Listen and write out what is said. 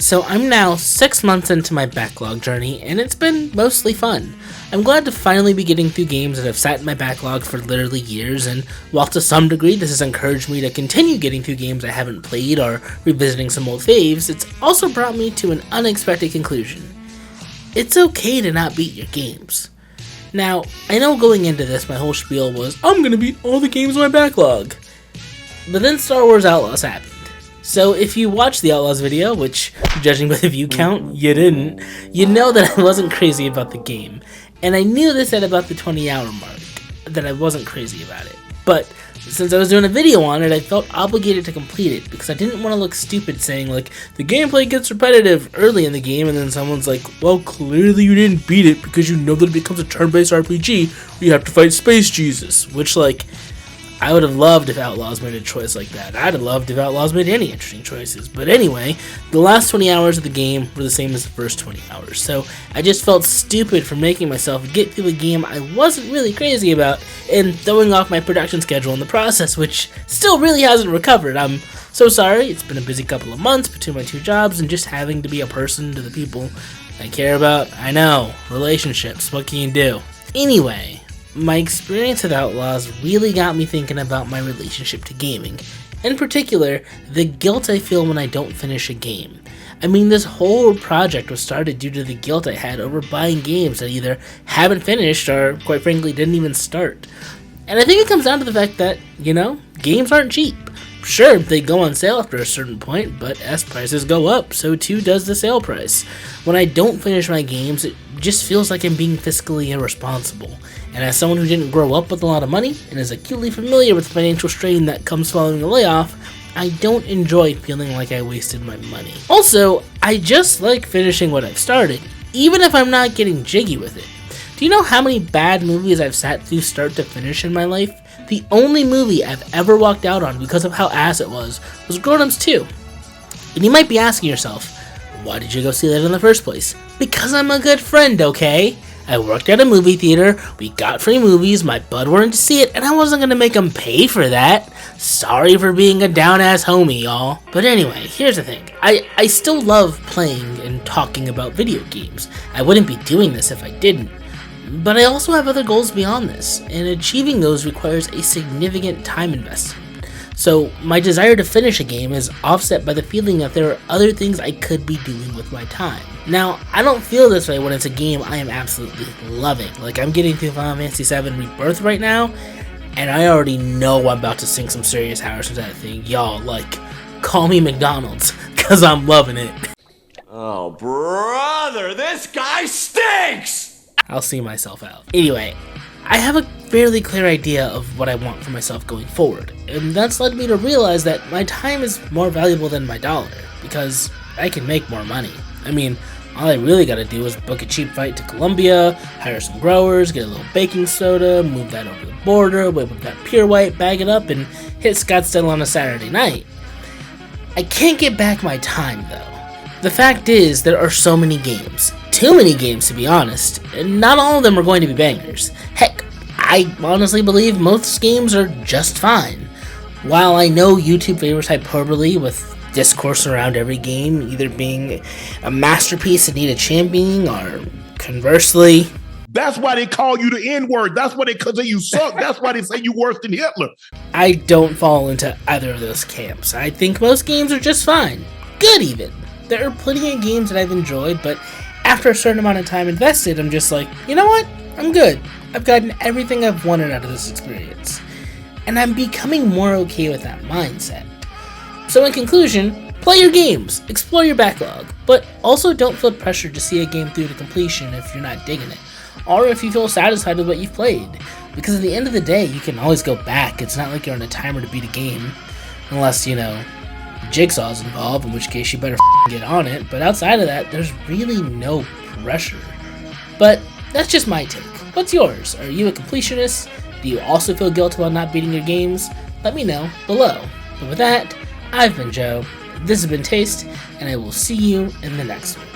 So I'm now 6 months into my backlog journey, and it's been mostly fun. I'm glad to finally be getting through games that have sat in my backlog for literally years, and while to some degree this has encouraged me to continue getting through games I haven't played or revisiting some old faves, it's also brought me to an unexpected conclusion. It's okay to not beat your games. Now, I know going into this my whole spiel was, I'm gonna beat all the games in my backlog. But then Star Wars Outlaws happened. So if you watched the Outlaws video, which, judging by the view count, you didn't, you know that I wasn't crazy about the game. And I knew this at about the 20-hour mark, that I wasn't crazy about it. But since I was doing a video on it, I felt obligated to complete it, because I didn't want to look stupid saying, like, the gameplay gets repetitive early in the game, and then someone's like, well, clearly you didn't beat it because you know that it becomes a turn-based RPG where you have to fight Space Jesus, which, like, I would have loved if Outlaws made a choice like that. I'd have loved if Outlaws made any interesting choices. But anyway, the last 20 hours of the game were the same as the first 20 hours. So I just felt stupid for making myself get through a game I wasn't really crazy about and throwing off my production schedule in the process, which still really hasn't recovered. I'm so sorry. It's been a busy couple of months between my two jobs and just having to be a person to the people I care about. I know, relationships, what can you do? Anyway, my experience with Outlaws really got me thinking about my relationship to gaming. In particular, the guilt I feel when I don't finish a game. I mean, this whole project was started due to the guilt I had over buying games that either haven't finished or, quite frankly, didn't even start. And I think it comes down to the fact that, you know, games aren't cheap. Sure, they go on sale after a certain point, but as prices go up, so too does the sale price. When I don't finish my games, it just feels like I'm being fiscally irresponsible. And as someone who didn't grow up with a lot of money, and is acutely familiar with the financial strain that comes following a layoff, I don't enjoy feeling like I wasted my money. Also, I just like finishing what I've started, even if I'm not getting jiggy with it. Do you know how many bad movies I've sat through start to finish in my life? The only movie I've ever walked out on because of how ass it was Grown Ups 2. And you might be asking yourself, why did you go see that in the first place? Because I'm a good friend, okay? I worked at a movie theater, we got free movies, my bud wanted to see it, and I wasn't gonna make him pay for that. Sorry for being a down-ass homie, y'all. But anyway, here's the thing. I still love playing and talking about video games. I wouldn't be doing this if I didn't. But I also have other goals beyond this, and achieving those requires a significant time investment. So my desire to finish a game is offset by the feeling that there are other things I could be doing with my time. Now, I don't feel this way when it's a game I am absolutely loving. Like, I'm getting through Final Fantasy VII Rebirth right now, and I already know I'm about to sink some serious hours into that thing. Y'all, like, call me McDonald's, cause I'm loving it. Oh, brother, this guy stinks! I'll see myself out. Anyway, I have a fairly clear idea of what I want for myself going forward, and that's led me to realize that my time is more valuable than my dollar, because I can make more money. I mean, all I really gotta do is book a cheap flight to Colombia, hire some growers, get a little baking soda, move that over the border, whip up that pure white, bag it up, and hit Scottsdale on a Saturday night. I can't get back my time, though. The fact is, there are so many games. Too many games, to be honest, and not all of them are going to be bangers. Heck, I honestly believe most games are just fine. While I know YouTube favors hyperbole with discourse around every game either being a masterpiece and need a championing, or conversely, that's why they call you the N-word. That's why they say you suck. That's why they say you worse than Hitler. I don't fall into either of those camps. I think most games are just fine. Good, even. There are plenty of games that I've enjoyed, but after a certain amount of time invested, I'm just like, you know what? I'm good. I've gotten everything I've wanted out of this experience. And I'm becoming more okay with that mindset. So in conclusion, play your games, explore your backlog, but also don't feel pressured to see a game through to completion if you're not digging it, or if you feel satisfied with what you've played. Because at the end of the day, you can always go back. It's not like you're on a timer to beat a game, unless, you know, Jigsaw's involved, in which case you better get on it. But outside of that, there's really no pressure. But that's just my take. What's yours? Are you a completionist? Do you also feel guilty about not beating your games? Let me know below. But with that, I've been Joe, this has been Taste, and I will see you in the next one.